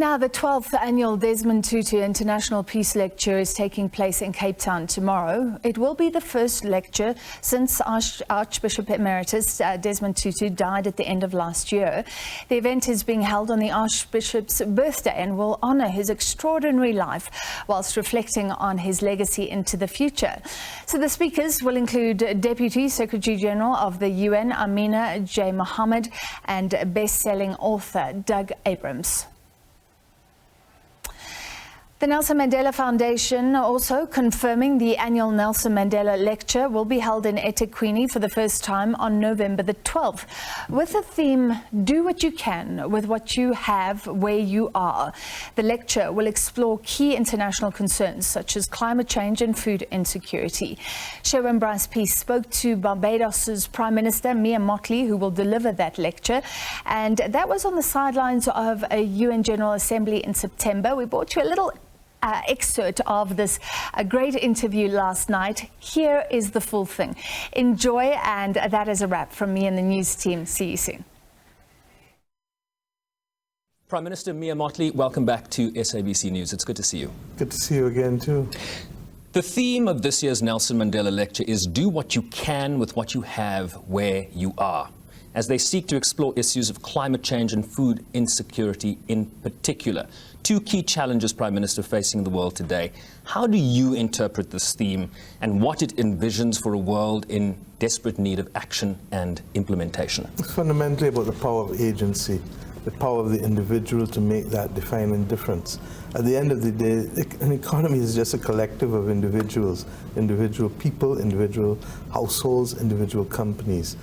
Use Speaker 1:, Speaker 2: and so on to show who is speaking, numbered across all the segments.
Speaker 1: Now, the 12th annual Desmond Tutu International Peace Lecture is taking place in Cape Town tomorrow. It will be the first lecture since Archbishop Emeritus Desmond Tutu died at the end of last year. The event is being held on the Archbishop's birthday and will honour his extraordinary life whilst reflecting on his legacy into the future. So the speakers will include Deputy Secretary General of the UN, Amina J. Mohammed, and best-selling author Doug Abrams. The Nelson Mandela Foundation also confirming the annual Nelson Mandela Lecture will be held in eThwekwini for the first time on November the 12th, with the theme, Do What You Can with What You Have Where You Are. The lecture will explore key international concerns such as climate change and food insecurity. Sherwin Bryce-Pease spoke to Barbados Prime Minister Mottley, who will deliver that lecture, and that was on the sidelines of a UN General Assembly in September. We brought you a little excerpt of this great interview last night. Here is the full thing. Enjoy, and that is a wrap from me and the news team. See you soon.
Speaker 2: Prime Minister Mottley, welcome back to SABC News. It's good to see you.
Speaker 3: Good to see you again too.
Speaker 2: The theme of this year's Nelson Mandela Lecture is Do What You Can with What You Have Where You Are, as they seek to explore issues of climate change and food insecurity in particular. Two key challenges, Prime Minister, facing the world today. How do you interpret this theme and what it envisions for a world in desperate need of action and implementation?
Speaker 3: It's fundamentally about the power of agency, the power of the individual to make that defining difference. At the end of the day, an economy is just a collective of individuals, individual people, individual households, individual companies.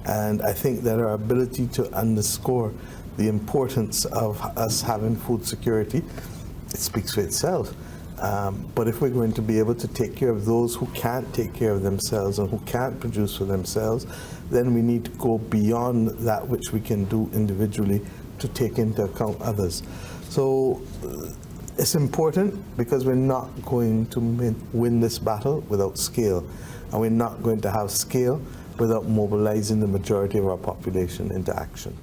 Speaker 3: And I think that our ability to underscore the importance of us having food security, it speaks for itself. But if we're going to be able to take care of those who can't take care of themselves and who can't produce for themselves, then we need to go beyond that which we can do individually to take into account others. So it's important because we're not going to win this battle without scale, and we're not going to have scale without mobilizing the majority of our population into action.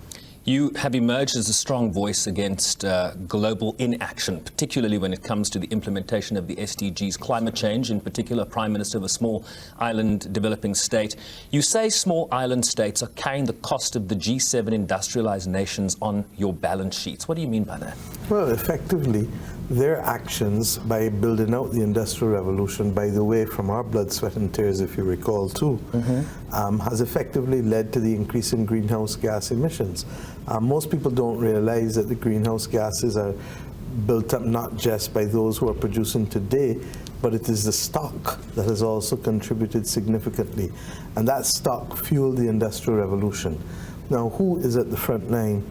Speaker 2: You have emerged as a strong voice against global inaction, particularly when it comes to the implementation of the SDGs, climate change, in particular, Prime Minister of a small island developing state. You say small island states are carrying the cost of the G7 industrialized nations on your balance sheets. What do you mean by that? Well,
Speaker 3: effectively, their actions by building out the Industrial Revolution, by the way, from our blood, sweat and tears, if you recall too, has effectively led to the increase in greenhouse gas emissions. Most people don't realize that the greenhouse gases are built up not just by those who are producing today, but it is the stock that has also contributed significantly. And that stock fueled the Industrial Revolution. Now, who is at the front line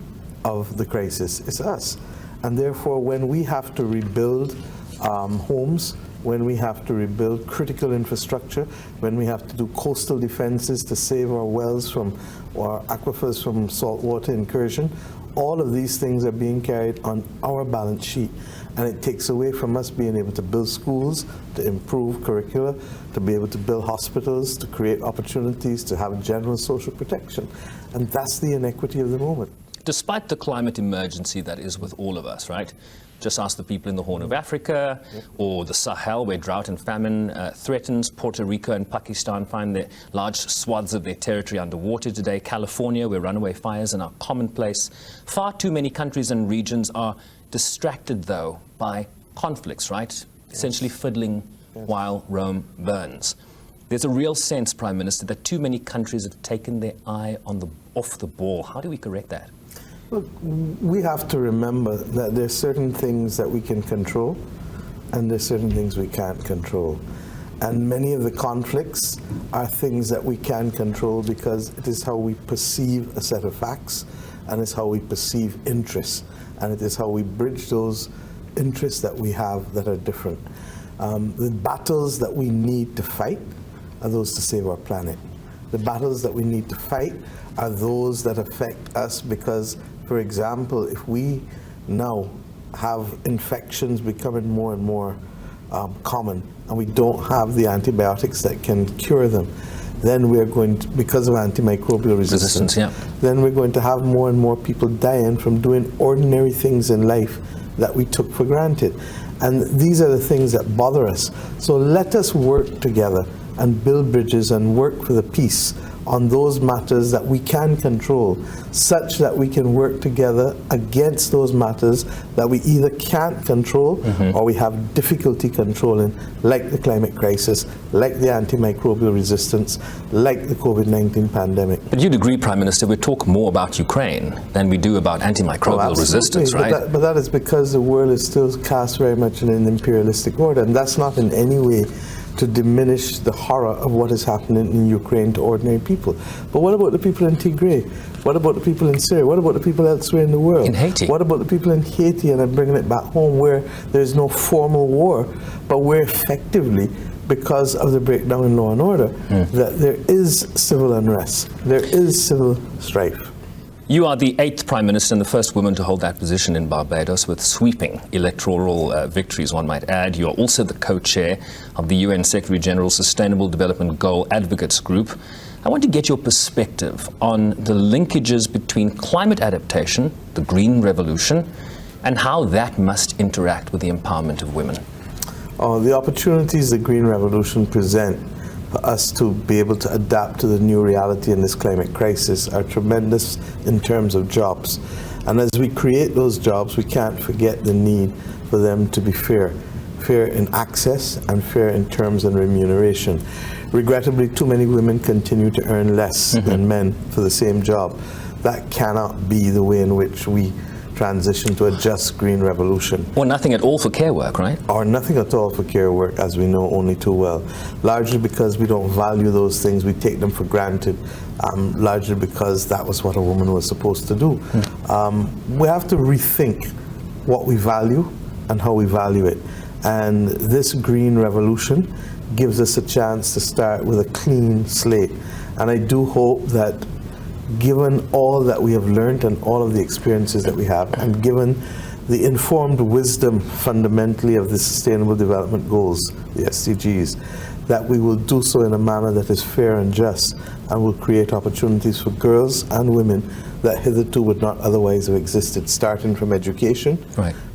Speaker 3: of the crisis? It's us. And therefore, when we have to rebuild homes, when we have to rebuild critical infrastructure, when we have to do coastal defenses to save our wells from, or aquifers from saltwater incursion, all of these things are being carried on our balance sheet. And it takes away from us being able to build schools, to improve curricula, to be able to build hospitals, to create opportunities, to have general social protection. And that's the inequity of the moment.
Speaker 2: Despite the climate emergency that is with all of us, right? Just ask the people in the Horn of Africa or the Sahel, where drought and famine threatens. Puerto Rico and Pakistan find their large swaths of their territory underwater today. California, where runaway fires are commonplace. Far too many countries and regions are distracted, though, by conflicts, right? Essentially fiddling while Rome burns. There's a real sense, Prime Minister, that too many countries have taken their eye off the ball. How do we correct that?
Speaker 3: Look, we have to remember that there's certain things that we can control and there's certain things we can't control. And many of the conflicts are things that we can control because it is how we perceive a set of facts, and it's how we perceive interests, and it is how we bridge those interests that we have that are different. The battles that we need to fight are those to save our planet. The battles that we need to fight are those that affect us because, for example, if we now have infections becoming more and more common and we don't have the antibiotics that can cure them, then we're going to, because of antimicrobial resistance, then we're going to have more and more people dying from doing ordinary things in life that we took for granted. And these are the things that bother us. So let us work together and build bridges and work for the peace on those matters that we can control, such that we can work together against those matters that we either can't control or we have difficulty controlling, like the climate crisis, like the antimicrobial resistance, like the COVID-19 pandemic.
Speaker 2: But you'd agree, Prime Minister, we talk more about Ukraine than we do about antimicrobial resistance, right?
Speaker 3: But that is because the world is still cast very much in an imperialistic order, and that's not in any way to diminish the horror of what is happening in Ukraine to ordinary people. But what about the people in Tigray? What about the people in Syria? What about the people elsewhere in the world?
Speaker 2: In Haiti?
Speaker 3: What about the people in Haiti? And I'm bringing it back home, where there's no formal war, but where effectively, because of the breakdown in law and order, that there is civil unrest, there is civil strife.
Speaker 2: You are the 8th Prime Minister and the first woman to hold that position in Barbados, with sweeping electoral victories, one might add. You are also the co-chair of the UN Secretary General's Sustainable Development Goal Advocates Group. I want to get your perspective on the linkages between climate adaptation, the Green Revolution, and how that must interact with the empowerment of women.
Speaker 3: The opportunities the Green Revolution present for us to be able to adapt to the new reality in this climate crisis are tremendous in terms of jobs. And as we create those jobs, we can't forget the need for them to be fair. Fair in access and fair in terms and remuneration. Regrettably, too many women continue to earn less than men for the same job. That cannot be the way in which we transition to a just green revolution.
Speaker 2: Or nothing at all for care work, right?
Speaker 3: Or nothing at all for care work, as we know only too well. Largely because we don't value those things, we take them for granted, largely because that was what a woman was supposed to do. We have to rethink what we value and how we value it. And this green revolution gives us a chance to start with a clean slate. And I do hope that, given all that we have learned and all of the experiences that we have, and given the informed wisdom fundamentally of the Sustainable Development Goals, the SDGs, that we will do so in a manner that is fair and just and will create opportunities for girls and women that hitherto would not otherwise have existed, starting from education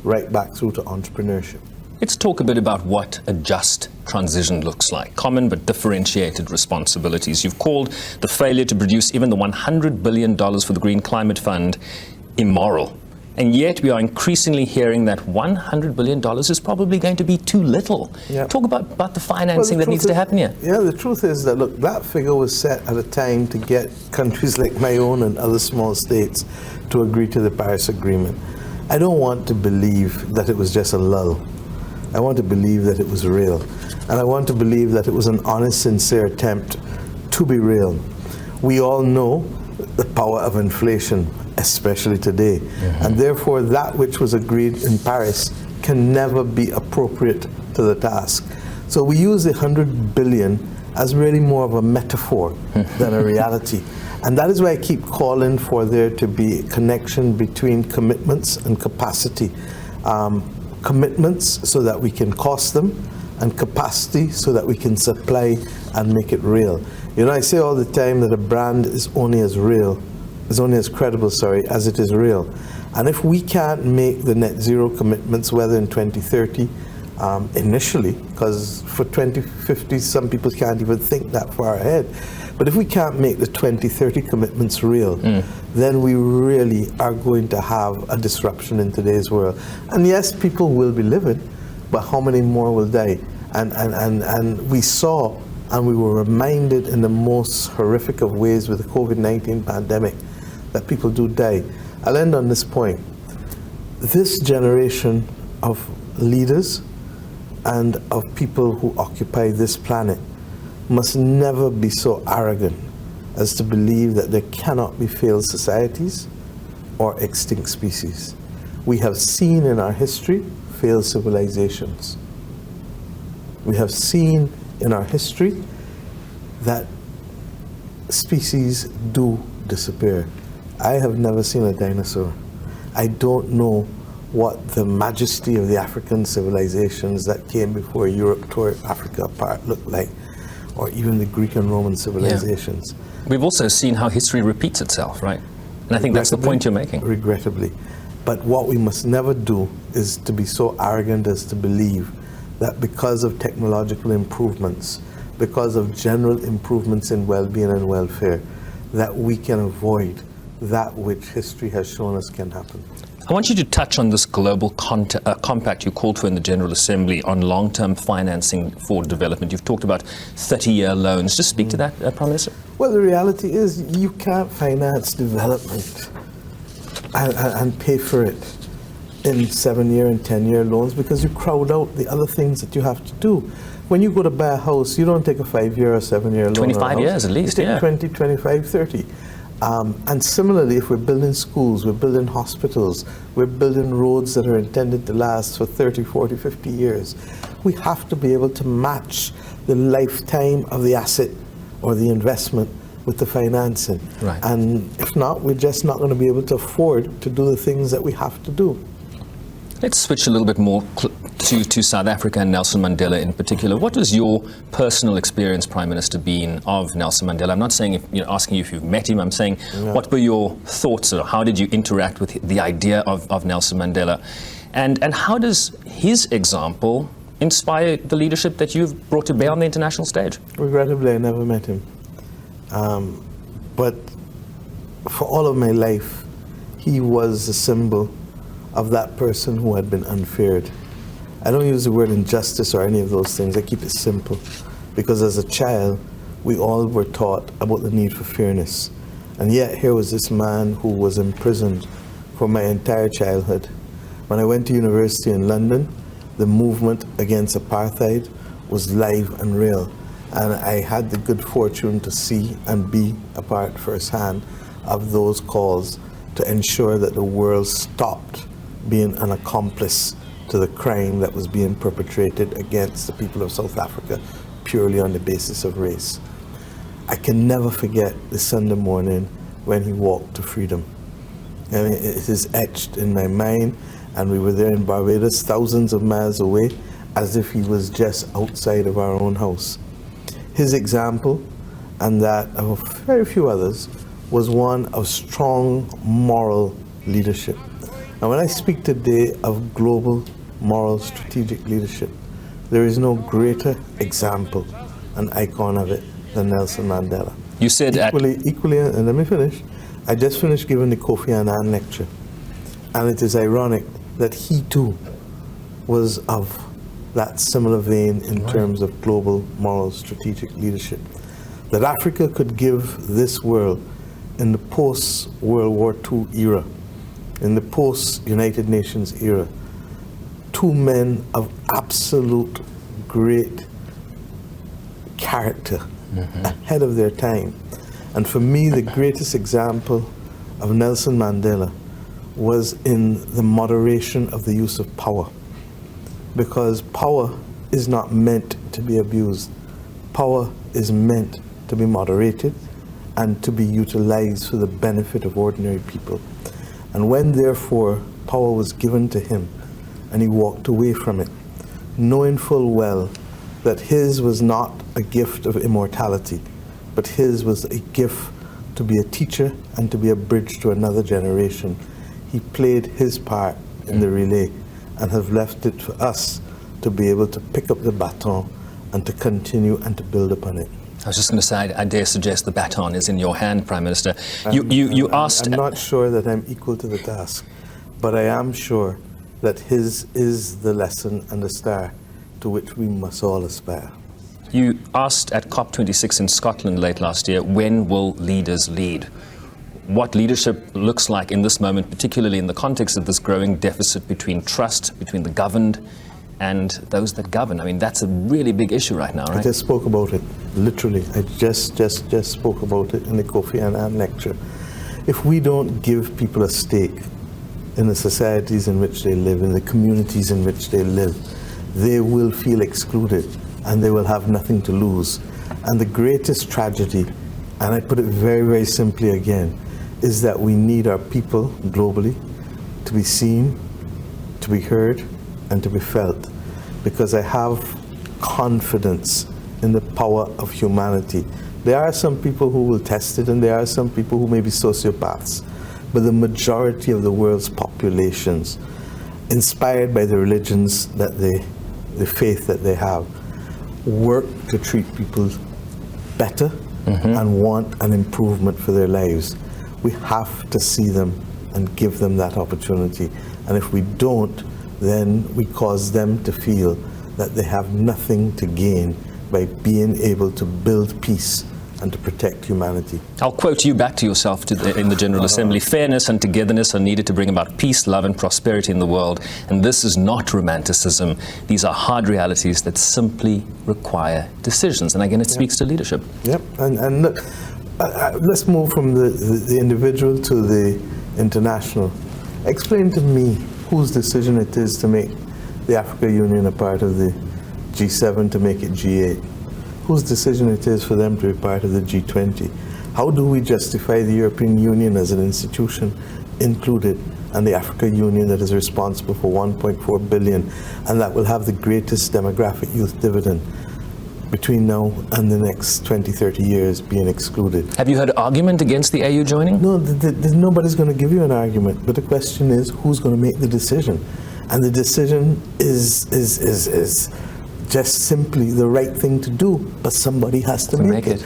Speaker 3: right back through to entrepreneurship.
Speaker 2: Let's talk a bit about what a just transition looks like. Common but differentiated responsibilities. You've called the failure to produce even the $100 billion for the Green Climate Fund immoral. And yet we are increasingly hearing that $100 billion is probably going to be too little. Talk about the financing that needs to happen here.
Speaker 3: Yeah, the truth is that, look, that figure was set at a time to get countries like my own and other small states to agree to the Paris Agreement. I don't want to believe that it was just a lull. I want to believe that it was real. And I want to believe that it was an honest, sincere attempt to be real. We all know the power of inflation, especially today. And therefore, that which was agreed in Paris can never be appropriate to the task. So we use the 100 billion as really more of a metaphor than a reality. And that is why I keep calling for there to be a connection between commitments and capacity. Commitments so that we can cost them, and capacity so that we can supply and make it real. You know, I say all the time that a brand is only as credible, as it is real. And if we can't make the net zero commitments, whether in 2030, initially, because for 2050, some people can't even think that far ahead. But if we can't make the 2030 commitments real, then we really are going to have a disruption in today's world. And yes, people will be living, but how many more will die? And we saw, and we were reminded in the most horrific of ways with the COVID-19 pandemic, that people do die. I'll end on this point. This generation of leaders and of people who occupy this planet must never be so arrogant as to believe that there cannot be failed societies or extinct species. We have seen in our history failed civilizations. We have seen in our history that species do disappear. I have never seen a dinosaur. I don't know what the majesty of the African civilizations that came before Europe tore Africa apart looked like, or even the Greek and Roman civilizations.
Speaker 2: We've also seen how history repeats itself, right? And I think that's the point you're making.
Speaker 3: Regrettably. But what we must never do is to be so arrogant as to believe that because of technological improvements, because of general improvements in well-being and welfare, that we can avoid that which history has shown us can happen.
Speaker 2: I want you to touch on this global compact you called for in the General Assembly on long-term financing for development. You've talked about 30-year loans. Just speak to that, Prime Minister.
Speaker 3: Well, the reality is you can't finance development and pay for it in 7-year and 10-year loans because you crowd out the other things that you have to do. When you go to buy a house, you don't take a 5-year or 7-year loan.
Speaker 2: 25 years at least,
Speaker 3: you take 20, 25, 30. And similarly, if we're building schools, we're building hospitals, we're building roads that are intended to last for 30, 40, 50 years, we have to be able to match the lifetime of the asset or the investment with the financing.
Speaker 2: Right.
Speaker 3: And if not, we're just not going to be able to afford to do the things that we have to do.
Speaker 2: Let's switch a little bit more to South Africa and Nelson Mandela in particular. What was your personal experience, Prime Minister, being of Nelson Mandela? I'm not saying asking you if you've met him. I'm saying, what were your thoughts, or how did you interact with the idea of Nelson Mandela? And how does his example inspire the leadership that you've brought to bear on the international stage?
Speaker 3: Regrettably, I never met him. But for all of my life, he was a symbol of that person who had been unfeared. I don't use the word injustice or any of those things. I keep it simple. Because as a child, we all were taught about the need for fairness. And yet here was this man who was imprisoned for my entire childhood. When I went to university in London, the movement against apartheid was live and real. And I had the good fortune to see and be a part firsthand of those calls to ensure that the world stopped being an accomplice to the crime that was being perpetrated against the people of South Africa purely on the basis of race. I can never forget the Sunday morning when he walked to freedom. I mean, it is etched in my mind, and we were there in Barbados, thousands of miles away, as if he was just outside of our own house. His example, and that of very few others, was one of strong moral leadership. And when I speak today of global moral strategic leadership, there is no greater example, an icon of it, than Nelson Mandela.
Speaker 2: You said
Speaker 3: equally, and let me finish. I just finished giving the Kofi Annan lecture, and it is ironic that he too was of that similar vein in terms of global moral strategic leadership. That Africa could give this world in the post-World War II era, in the post-United Nations era, two men of absolute great character, ahead of their time. And for me, the greatest example of Nelson Mandela was in the moderation of the use of power. Because power is not meant to be abused. Power is meant to be moderated and to be utilized for the benefit of ordinary people. And when, therefore, power was given to him and he walked away from it, knowing full well that his was not a gift of immortality, but his was a gift to be a teacher and to be a bridge to another generation, he played his part in the relay and have left it for us to be able to pick up the baton and to continue and to build upon it.
Speaker 2: I was just going to say, I dare suggest the baton is in your hand, Prime Minister. You asked...
Speaker 3: I'm not sure that I'm equal to the task, but I am sure that his is the lesson and the star to which we must all aspire.
Speaker 2: You asked at COP26 in Scotland late last year, when will leaders lead? What leadership looks like in this moment, particularly in the context of this growing deficit between trust, between the governed and those that govern. I mean, that's a really big issue right now, right?
Speaker 3: I just spoke about it, literally. I just spoke about it in the Kofi Annan lecture. If we don't give people a stake in the societies in which they live, in the communities in which they live, they will feel excluded and they will have nothing to lose. And the greatest tragedy, and I put it very, very simply again, is that we need our people globally to be seen, to be heard, and to be felt, because I have confidence in the power of humanity. There are some people who will test it, and there are some people who may be sociopaths. but the majority of the world's populations, inspired by the religions that the faith that they have, work to treat people better and want an improvement for their lives. We have to see them and give them that opportunity. And if we don't, then we cause them to feel that they have nothing to gain by being able to build peace and to protect humanity.
Speaker 2: I'll quote you back to yourself in the General Assembly. Fairness and togetherness are needed to bring about peace, love and prosperity in the world. And this is not romanticism. These are hard realities that simply require decisions. And again, it speaks to leadership.
Speaker 3: Yep. And look, let's move from the individual to the international. Explain to me whose decision it is to make the African Union a part of the G7, to make it G8. Whose decision it is for them to be part of the G20. How do we justify the European Union as an institution included, and the African Union that is responsible for 1.4 billion and that will have the greatest demographic youth dividend between now and the next 20, 30 years being excluded?
Speaker 2: Have you heard an argument against the AU joining?
Speaker 3: No, nobody's going to give you an argument, but the question is who's going to make the decision? And the decision is just simply the right thing to do, but somebody has to make it.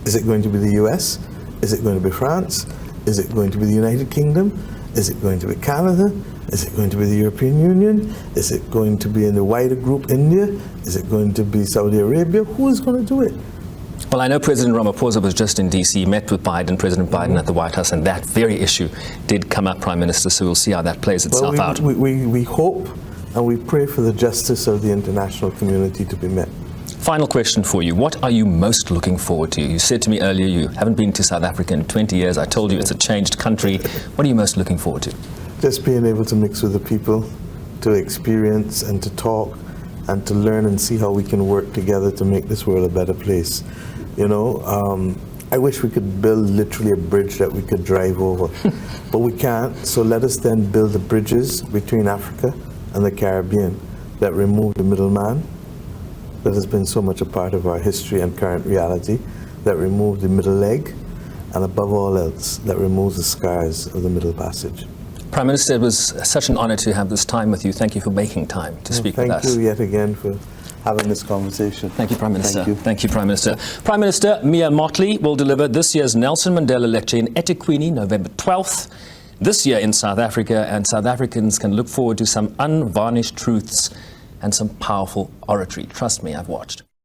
Speaker 3: Is it going to be the US? Is it going to be France? Is it going to be the United Kingdom? Is it going to be Canada? Is it going to be the European Union? Is it going to be in the wider group, India? Is it going to be Saudi Arabia? Who is going to do it?
Speaker 2: Well, I know President Ramaphosa was just in D.C., met with President Biden at the White House, and that very issue did come up, Prime Minister, so we'll see how that plays itself out.
Speaker 3: We hope and we pray for the justice of the international community to be met.
Speaker 2: Final question for you. What are you most looking forward to? You said to me earlier you haven't been to South Africa in 20 years. I told you it's a changed country. What are you most looking forward to?
Speaker 3: Just being able to mix with the people, to experience and to talk and to learn and see how we can work together to make this world a better place. You know, I wish we could build literally a bridge that we could drive over, but we can't. So let us then build the bridges between Africa and the Caribbean that remove the middleman that has been so much a part of our history and current reality, that remove the middle leg, and above all else, that removes the scars of the Middle Passage.
Speaker 2: Prime Minister, it was such an honor to have this time with you. Thank you for making time to speak with us.
Speaker 3: Thank you yet again for having this conversation.
Speaker 2: Thank you, Prime Minister.
Speaker 3: Thank you.
Speaker 2: Thank you, Prime Minister. Prime Minister Mia Mottley will deliver this year's Nelson Mandela Lecture in eThwekwini, November 12th. This year in South Africa, and South Africans can look forward to some unvarnished truths and some powerful oratory. Trust me, I've watched.